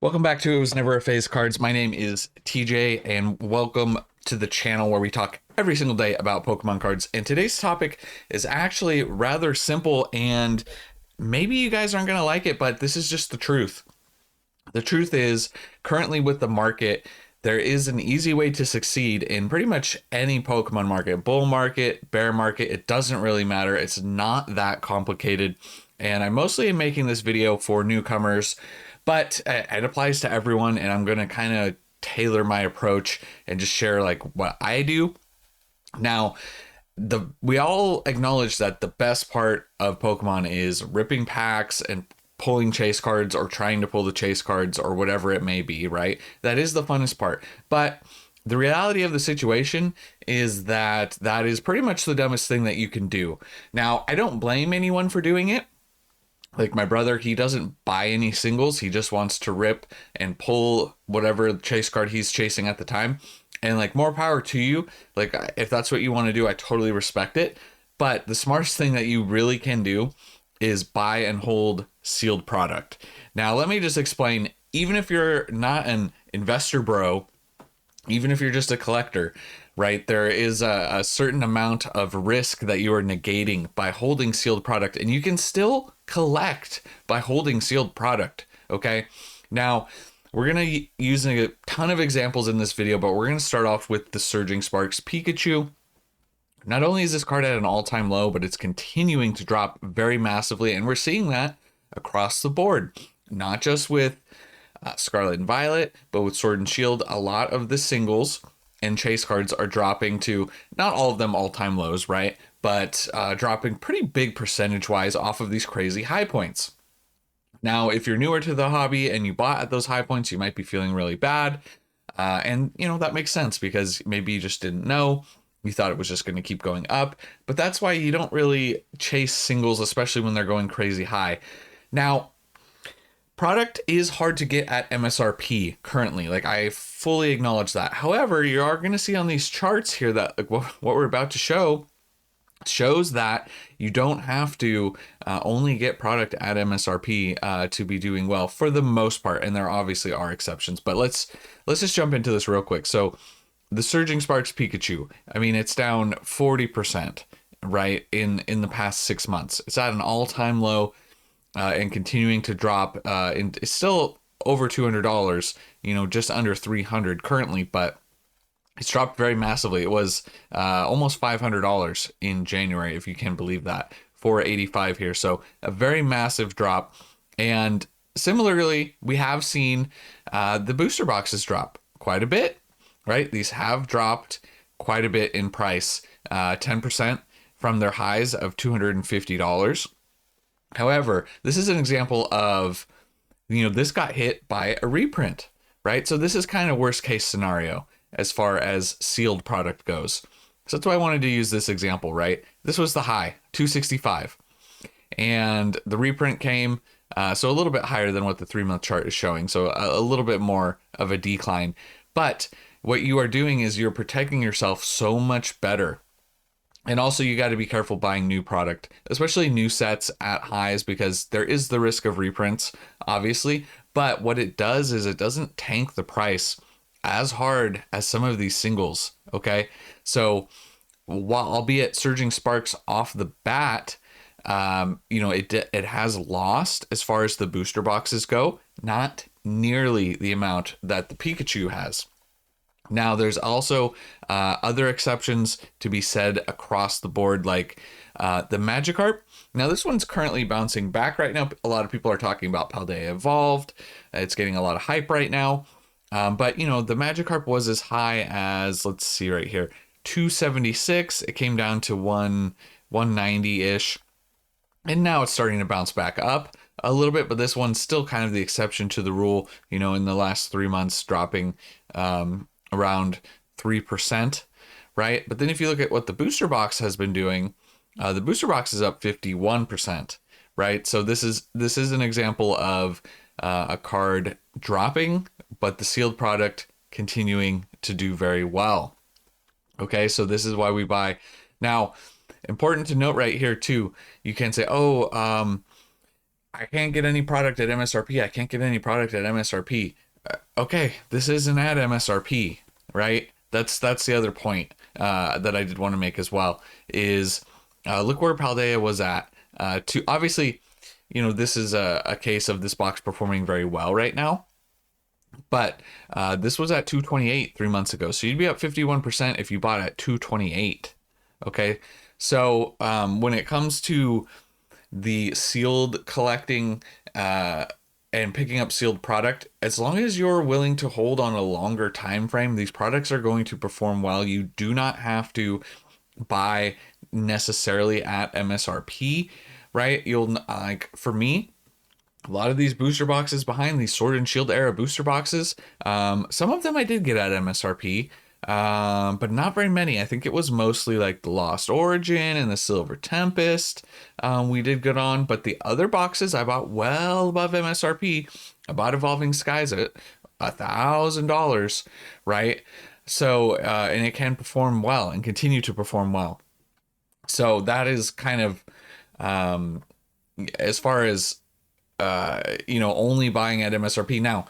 Welcome back to It Was Never a Phase Cards. My name is TJ, and welcome to the channel where we talk every single day about Pokemon cards. And today's topic is actually rather simple, and maybe you guys aren't going to like it, but this is just the truth. The truth is, currently with the market, there is an easy way to succeed in pretty much any Pokemon market. Bull market, bear market, it doesn't really matter. It's not that complicated. And I mostly am making this video for newcomers, but it applies to everyone. And I'm going to kind of tailor my approach and just share like what I do. Now, we all acknowledge that the best part of Pokemon is ripping packs and pulling chase cards or trying to pull the chase cards or whatever it may be, right? That is the funnest part. But the reality of the situation is that that is pretty much the dumbest thing that you can do. Now, I don't blame anyone for doing it. Like my brother, he doesn't buy any singles. He just wants to rip and pull whatever chase card he's chasing at the time. And like, more power to you. Like, if that's what you want to do, I totally respect it. But the smartest thing that you really can do is buy and hold sealed product. Now, let me just explain, even if you're not an investor bro, even if you're just a collector, right, there is a certain amount of risk that you are negating by holding sealed product, and you can still collect by holding sealed product. Okay. Now, we're going to use a ton of examples in this video, but we're going to start off with the Surging Sparks Pikachu. Not only is this card at an all-time low, but it's continuing to drop very massively, and we're seeing that across the board, not just with Scarlet and Violet, but with Sword and Shield. A lot of the singles and chase cards are dropping to, not all of them all-time lows, right? But dropping pretty big percentage-wise off of these crazy high points. Now, if you're newer to the hobby and you bought at those high points, you might be feeling really bad. And, you know, that makes sense because maybe you just didn't know. You thought it was just going to keep going up. But that's why you don't really chase singles, especially when they're going crazy high. Now, product is hard to get at MSRP currently. Like, I fully acknowledge that. However, you are going to see on these charts here that like what we're about to show shows that you don't have to only get product at MSRP to be doing well for the most part. And there obviously are exceptions, but let's just jump into this real quick. So the Surging Sparks Pikachu, I mean, it's down 40%, right, in the past 6 months. It's at an all-time low and continuing to drop. And it's still over $200, you know, just under 300 currently, but it's dropped very massively. It was almost $500 in January, if you can believe that, 485 here. So a very massive drop. And similarly, we have seen the booster boxes drop quite a bit, right? These have dropped quite a bit in price, 10% from their highs of $250. However, this is an example of, you know, this got hit by a reprint, right? So this is kind of worst case scenario as far as sealed product goes. So that's why I wanted to use this example, right? This was the high, 265. And the reprint came, so a little bit higher than what the 3-month chart is showing. So a little bit more of a decline. But what you are doing is you're protecting yourself so much better. And also, you got to be careful buying new product, especially new sets at highs, because there is the risk of reprints, obviously. But what it does is it doesn't tank the price as hard as some of these singles, okay? So, while albeit Surging Sparks off the bat, you know, it has lost as far as the booster boxes go, not nearly the amount that the Pikachu has. Now, there's also other exceptions to be said across the board, like the Magikarp. Now, this one's currently bouncing back right now. A lot of people are talking about Paldea Evolved. It's getting a lot of hype right now. But, you know, the Magikarp was as high as, let's see right here, 276. It came down to 190-ish. And now it's starting to bounce back up a little bit, but this one's still kind of the exception to the rule, you know, in the last 3 months dropping around 3%, right? But then if you look at what the booster box has been doing, the booster box is up 51%, right? So this is an example of a card dropping, but the sealed product continuing to do very well. Okay, so this is why we buy. Now, important to note right here too, you can say, oh, I can't get any product at MSRP. I can't get any product at MSRP. Okay, this isn't at MSRP, right? That's the other point that I did want to make as well is look where Paldea was at. To obviously, this is a case of this box performing very well right now. But this was at 228 3 months ago. So you'd be up 51% if you bought at 228. Okay. So when it comes to the sealed collecting and picking up sealed product, as long as you're willing to hold on a longer time frame, these products are going to perform well. You do not have to buy necessarily at MSRP, right? You'll like for me, a lot of these booster boxes behind these Sword and Shield era booster boxes, some of them I did get at MSRP, but not very many. I think it was mostly like the Lost Origin and the Silver Tempest we did good on, but the other boxes I bought well above MSRP. I bought Evolving Skies at $1,000, right? So, and it can perform well and continue to perform well. So that is kind of as far as only buying at MSRP. Now,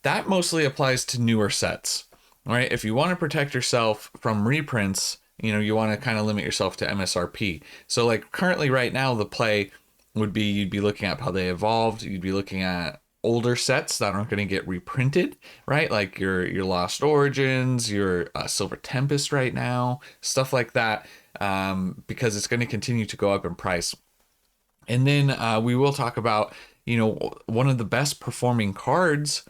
that mostly applies to newer sets, right? If you want to protect yourself from reprints, you want to kind of limit yourself to MSRP. So like currently right now, the play would be, you'd be looking at how they evolved. You'd be looking at older sets that aren't going to get reprinted, right? Like your Lost Origins, your Silver Tempest right now, stuff like that, because it's going to continue to go up in price. And then we will talk about, one of the best performing cards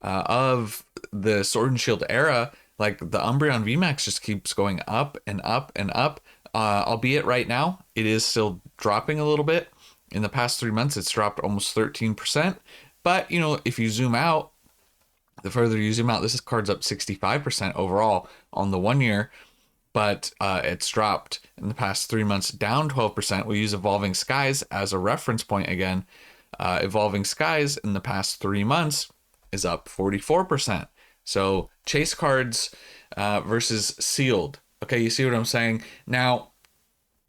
of the Sword and Shield era, like the Umbreon VMAX just keeps going up and up and up. Albeit right now, it is still dropping a little bit. In the past 3 months, it's dropped almost 13%. But, if you zoom out, the further you zoom out, this card's up 65% overall on the 1 year. But it's dropped in the past 3 months down 12%. We use Evolving Skies as a reference point again. Evolving Skies in the past 3 months is up 44%. So chase cards versus sealed. Okay, you see what I'm saying? Now,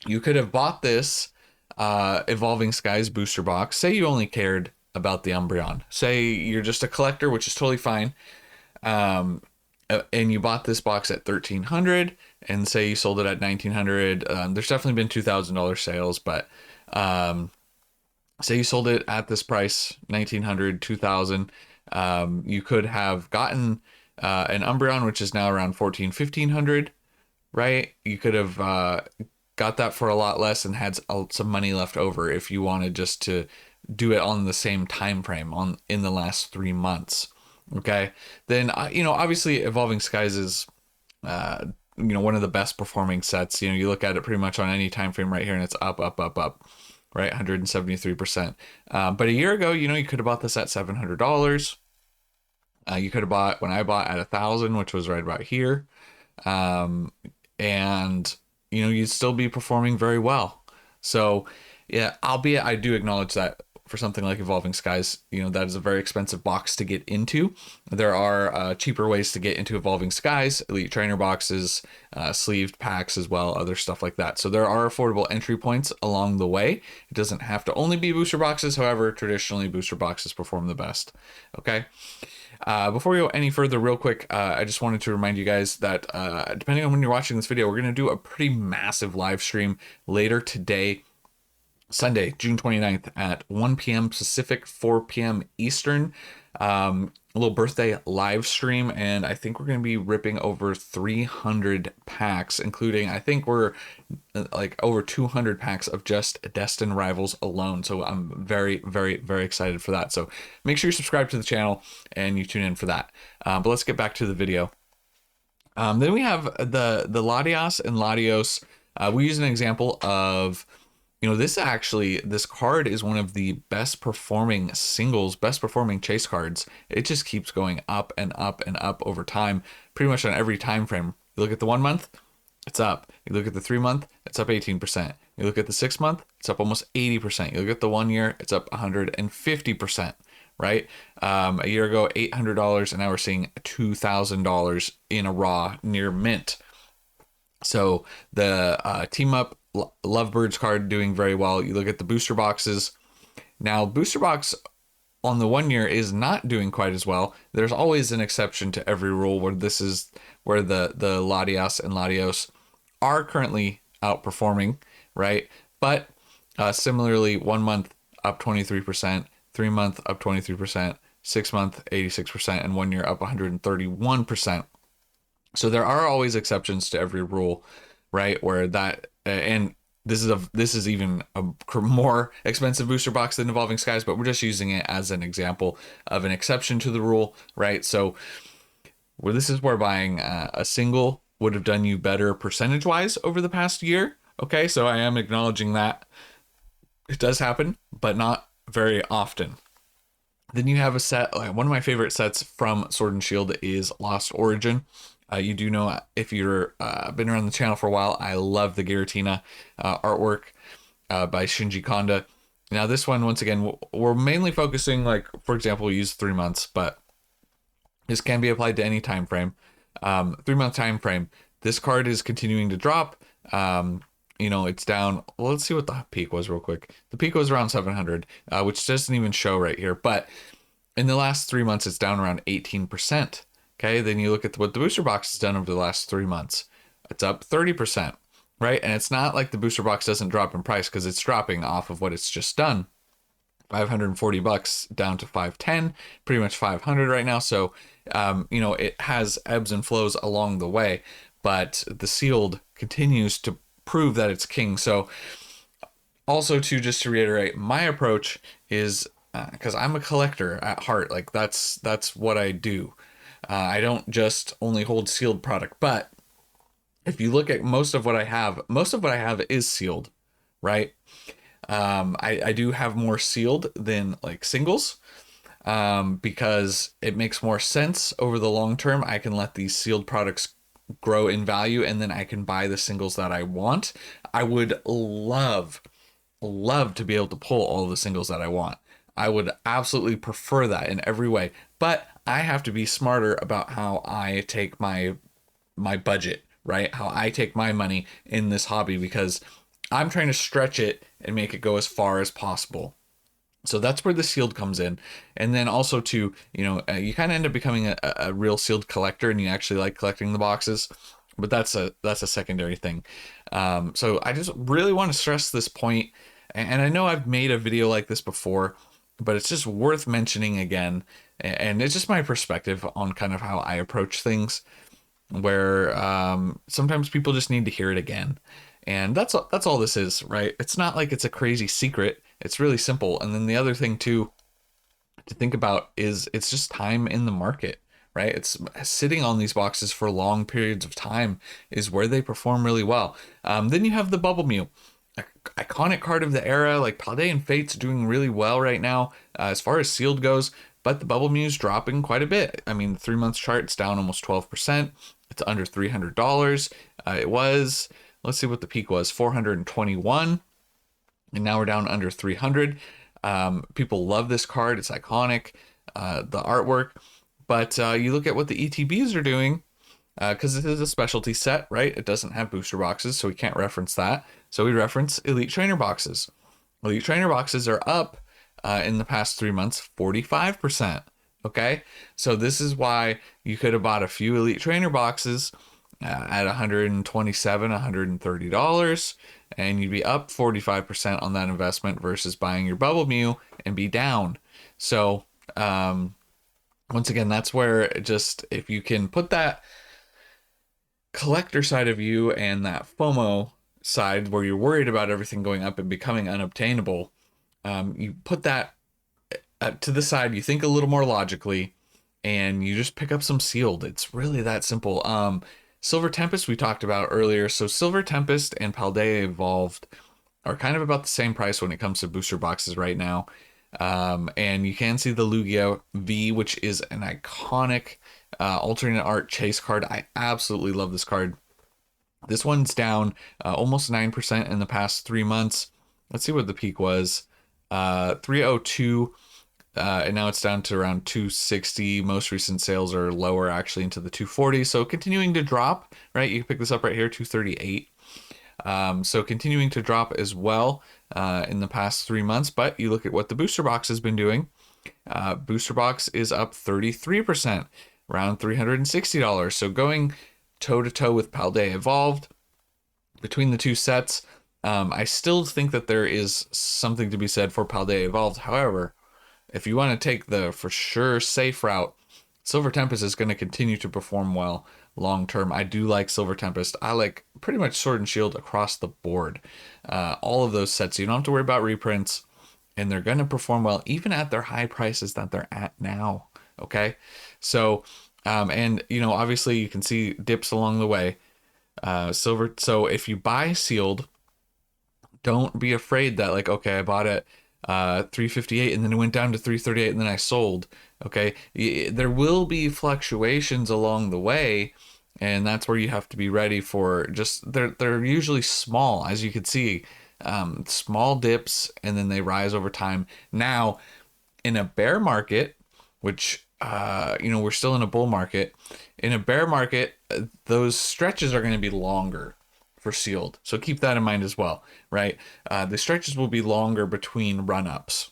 you could have bought this Evolving Skies booster box. Say you only cared about the Umbreon. Say you're just a collector, which is totally fine. And you bought this box at $1,300, and say you sold it at $1,900. There's definitely been $2,000 sales, but say you sold it at this price, $1,900, $2,000. You could have gotten an Umbreon, which is now around $1,400, $1,500, right? You could have got that for a lot less and had some money left over if you wanted just to do it on the same time frame in the last 3 months. Okay, then obviously Evolving Skies is one of the best performing sets. You look at it pretty much on any time frame right here, and it's up, right, 173%. But a year ago, you could have bought this at $700. You could have bought, when I bought, at $1,000, which was right about here, and you'd still be performing very well. So yeah, albeit I do acknowledge that for something like Evolving Skies, that is a very expensive box to get into. There are cheaper ways to get into Evolving Skies, Elite Trainer boxes, sleeved packs as well, other stuff like that. So there are affordable entry points along the way. It doesn't have to only be booster boxes. However, traditionally booster boxes perform the best. Okay. Before we go any further, real quick, I just wanted to remind you guys that depending on when you're watching this video, we're going to do a pretty massive live stream later today, Sunday, June 29th at 1 p.m. Pacific, 4 p.m. Eastern. A little birthday live stream, and I think we're going to be ripping over 300 packs, including, I think we're like over 200 packs of just Destined Rivals alone. So I'm very, very, very excited for that. So make sure you subscribe to the channel and you tune in for that. But let's get back to the video. Then we have the Latios and Latios. We use an example of, this card is one of the best performing singles, best performing chase cards. It just keeps going up and up and up over time, pretty much on every time frame. You look at the 1 month, it's up. You look at the 3 month, it's up 18%. You look at the 6 month, it's up almost 80%. You look at the 1 year, it's up 150%, right? A year ago, $800, and now we're seeing $2,000 in a raw near mint. So the Team Up Lovebirds card doing very well. You look at the booster boxes, Now, booster box on the 1 year is not doing quite as well. There's always an exception to every rule where this is where the Latias and Latios are currently outperforming, right? But similarly, 1 month up 23%, 3 month up 23%, 6 month 86%, and 1 year up 131%. So there are always exceptions to every rule, right? Where that and this is even a more expensive booster box than Evolving Skies, but we're just using it as an example of an exception to the rule, right? So where this is where buying a single would have done you better percentage wise over the past year. Okay, so I am acknowledging that it does happen, but not very often. Then you have a set, like one of my favorite sets from Sword and Shield is Lost Origin. You do know, if you're been around the channel for a while, I love the Giratina artwork by Shinji Kanda. Now this one, once again, we're mainly focusing, like, for example, we use 3 months, but this can be applied to any time frame. 3 month time frame. This card is continuing to drop. You know, it's down. Well, let's see what the peak was real quick. The peak was around 700, which doesn't even show right here. But in the last 3 months, it's down around 18%. Okay, then you look at what the booster box has done over the last 3 months. It's up 30%, right? And it's not like the booster box doesn't drop in price, because it's dropping off of what it's just done. $540 down to 510, pretty much 500 right now. So, you know, it has ebbs and flows along the way, but the sealed continues to prove that it's king. So also, just to reiterate, my approach is, because I'm a collector at heart, like that's what I do. I don't just only hold sealed product, but if you look at most of what I have is sealed, right? I do have more sealed than like singles, because it makes more sense over the long term. I can let these sealed products grow in value, and then I can buy the singles that I want. I would love to be able to pull all the singles that I want. I would absolutely prefer that in every way, but I have to be smarter about how I take my budget, right? How I take my money in this hobby, because I'm trying to stretch it and make it go as far as possible. So that's where the sealed comes in. And then also to, you know, you kind of end up becoming a real sealed collector, and you actually like collecting the boxes, but that's a secondary thing. So I just really want to stress this point, and I know I've made a video like this before, but it's just worth mentioning again. And it's just my perspective on kind of how I approach things, where sometimes people just need to hear it again. And that's all this is, right? It's not like it's a crazy secret. It's really simple. And then the other thing too to think about is it's just time in the market, right? It's sitting on these boxes for long periods of time is where they perform really well. Then you have the Bubble Mew, iconic card of the era. Like Paldea and Fate's doing really well right now as far as sealed goes, but the Bubble Mew's dropping quite a bit. I mean, the 3 months chart, it's down almost 12%. It's under $300. It was, let's see what the peak was, 421, and now we're down under 300. People love this card. It's iconic, the artwork, but you look at what the ETBs are doing, because this is a specialty set, right? It doesn't have booster boxes, so we can't reference that. So we reference Elite Trainer boxes. Elite Trainer boxes are up in the past 3 months, 45%. Okay, so this is why you could have bought a few Elite Trainer boxes at $127, $130, and you'd be up 45% on that investment versus buying your Bubble Mew and be down. So once again, that's where just, if you can put that collector side of you and that FOMO side where you're worried about everything going up and becoming unobtainable, you put that to the side, you think a little more logically, and you just pick up some sealed. It's really that simple. Silver Tempest we talked about earlier. So Silver Tempest and Paldea Evolved are kind of about the same price when it comes to booster boxes right now. And you can see the Lugia V, which is an iconic alternate art chase card. I absolutely love this card. This one's down almost 9% in the past 3 months. Let's see what the peak was. 302. And now it's down to around 260. Most recent sales are lower, actually, into the 240. So continuing to drop, right? You can pick this up right here, 238. So continuing to drop as well in the past 3 months. But you look at what the booster box has been doing. Booster box is up 33%, around $360. So going toe to toe with Paldea Evolved between the two sets. I still think that there is something to be said for Paldea Evolved. However, if you want to take the for sure safe route, Silver Tempest is going to continue to perform well long term. I do like Silver Tempest. I like pretty much Sword and Shield across the board. All of those sets, you don't have to worry about reprints, and they're going to perform well even at their high prices that they're at now. Okay, so and obviously you can see dips along the way. Silver. So if you buy sealed, don't be afraid that like, okay, I bought it 358 and then it went down to 338 and then I sold. Okay, there will be fluctuations along the way, and that's where you have to be ready for. Just they're usually small, as you can see, small dips, and then they rise over time. Now, in a bear market, which we're still in a bull market. In a bear market, those stretches are going to be longer for sealed. So keep that in mind as well, right? The stretches will be longer between run-ups,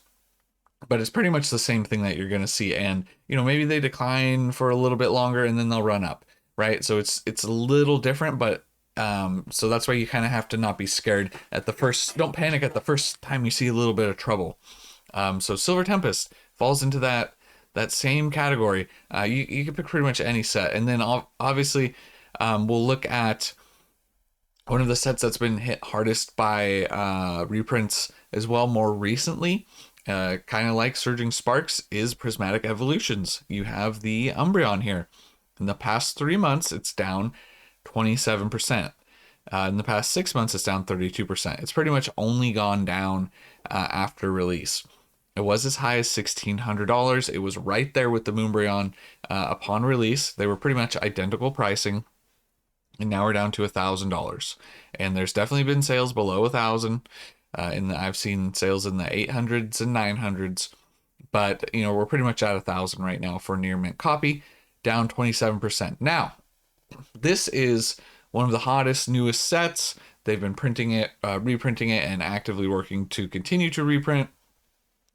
but it's pretty much the same thing that you're going to see. And, maybe they decline for a little bit longer and then they'll run up, right? So it's a little different, but so that's why you kind of have to not be scared at the first. Don't panic at the first time you see a little bit of trouble. So Silver Tempest falls into that same category. You can pick pretty much any set. And then obviously we'll look at one of the sets that's been hit hardest by reprints as well more recently, kind of like Surging Sparks, is Prismatic Evolutions. You have the Umbreon here. In the past 3 months, it's down 27%. In the past 6 months, it's down 32%. It's pretty much only gone down after release. It was as high as $1,600. It was right there with the Moonbreon upon release. They were pretty much identical pricing, and now we're down to $1,000. And there's definitely been sales below 1,000. I've seen sales in the 800s and 900s, but we're pretty much at 1,000 right now for near mint copy, down 27%. Now, this is one of the hottest, newest sets. They've been printing it, reprinting it, and actively working to continue to reprint.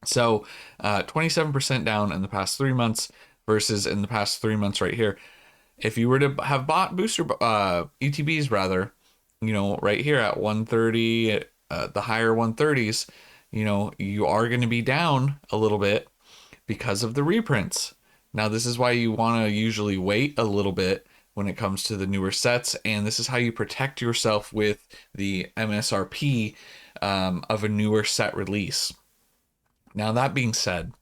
So 27% down in the past 3 months versus in the past 3 months right here. If you were to have bought booster ETBs rather, right here at 130, the higher 130s, you are going to be down a little bit because of the reprints. Now, this is why you want to usually wait a little bit when it comes to the newer sets, and this is how you protect yourself with the MSRP of a newer set release. Now, that being said,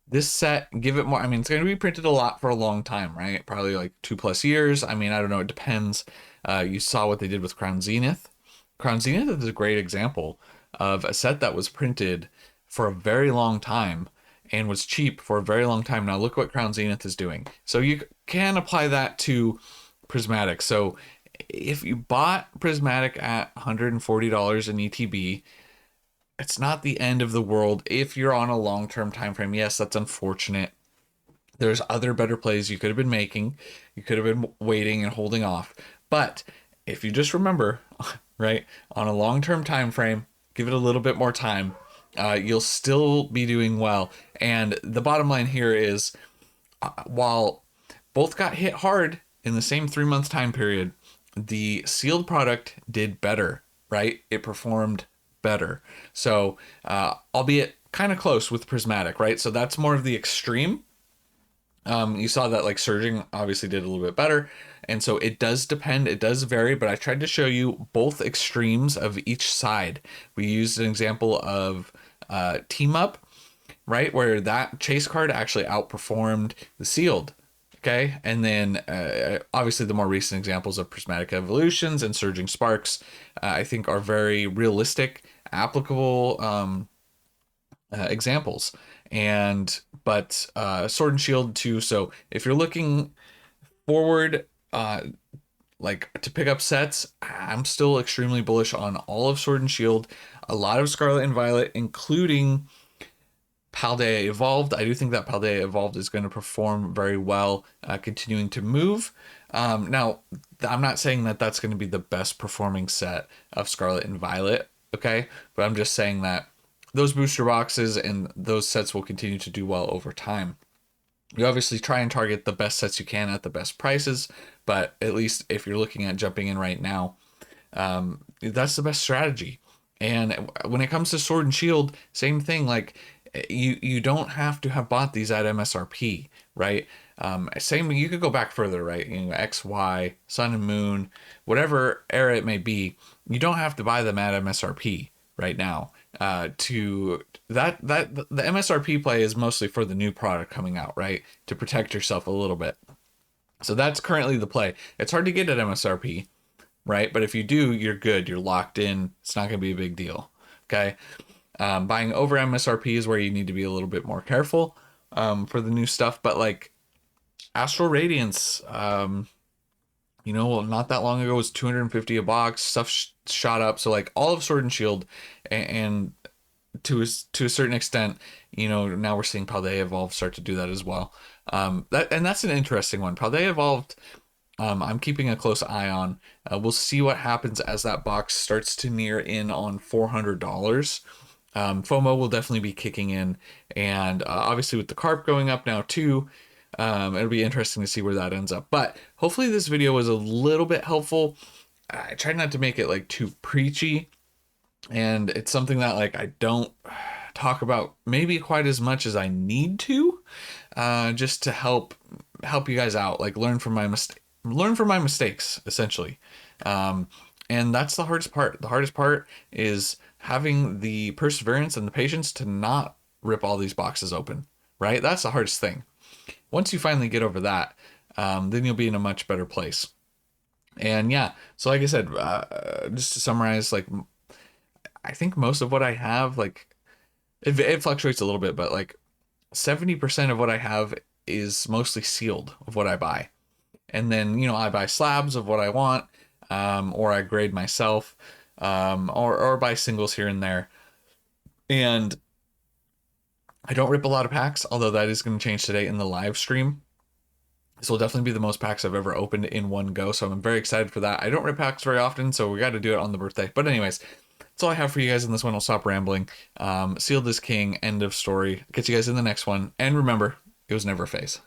this set, give it more. I mean, it's going to be printed a lot for a long time, right? Probably like 2+ years. I mean, I don't know. It depends. You saw what they did with Crown Zenith. Crown Zenith is a great example of a set that was printed for a very long time and was cheap for a very long time. Now, look what Crown Zenith is doing. So you can apply that to Prismatic. So if you bought Prismatic at $140 in ETB, it's not the end of the world if you're on a long-term time frame. Yes, that's unfortunate. There's other better plays you could have been making. You could have been waiting and holding off. But if you just remember, right, on a long-term time frame, give it a little bit more time, you'll still be doing well. And the bottom line here is, while both got hit hard in the same 3 month time period, the sealed product did better, right? It performed better. So, albeit kind of close with Prismatic, right? So that's more of the extreme. You saw that like Surging obviously did a little bit better. And so it does depend, it does vary, but I tried to show you both extremes of each side. We used an example of Team Up, right? Where that chase card actually outperformed the sealed. Okay. And then obviously the more recent examples of Prismatic Evolutions and Surging Sparks, I think are very realistic, applicable examples. But Sword and Shield too. So if you're looking forward, like to pick up sets, I'm still extremely bullish on all of Sword and Shield, a lot of Scarlet and Violet, including Paldea Evolved. I do think that Paldea Evolved is going to perform very well, continuing to move. Now, I'm not saying that that's going to be the best performing set of Scarlet and Violet, okay? But I'm just saying that those booster boxes and those sets will continue to do well over time. You obviously try and target the best sets you can at the best prices, but at least if you're looking at jumping in right now, that's the best strategy. And when it comes to Sword and Shield, same thing. Like you don't have to have bought these at MSRP, right? Same. You could go back further, right? You know, X, Y, Sun and Moon, whatever era it may be. You don't have to buy them at MSRP right now. To that the MSRP play is mostly for the new product coming out, right? To protect yourself a little bit. So that's currently the play. It's hard to get at MSRP, right? But if you do, you're good. You're locked in. It's not going to be a big deal. Okay. Buying over MSRP is where you need to be a little bit more careful for the new stuff. But like Astral Radiance, you know, not that long ago it was 250 a box. Stuff shot up. So like all of Sword and Shield and to a certain extent, you know, now we're seeing Paldea Evolved start to do that as well. That's an interesting one. Paldea Evolved, I'm keeping a close eye on. We'll see what happens as that box starts to near in on $400. FOMO will definitely be kicking in, and obviously with the carp going up now too, it'll be interesting to see where that ends up. But hopefully this video was a little bit helpful. I tried not to make it like too preachy, and it's something that like I don't talk about maybe quite as much as I need to, just to help you guys out, like learn from my mistakes essentially. And that's the hardest part. The hardest part is having the perseverance and the patience to not rip all these boxes open, right? That's the hardest thing. Once you finally get over that, then you'll be in a much better place. And yeah, so like I said, just to summarize, like I think most of what I have, like it fluctuates a little bit, but like 70% of what I have is mostly sealed of what I buy. And then, you know, I buy slabs of what I want, or I grade myself, or buy singles here and there. And I don't rip a lot of packs, although that is going to change today in the live stream. This will definitely be the most packs I've ever opened in one go, so I'm very excited for that. I don't rip packs very often, so we got to do it on the birthday. But anyways, that's all I have for you guys in this one. I'll stop rambling. Sealed is king, end of story. Catch you guys in the next one. And remember, it was never a phase.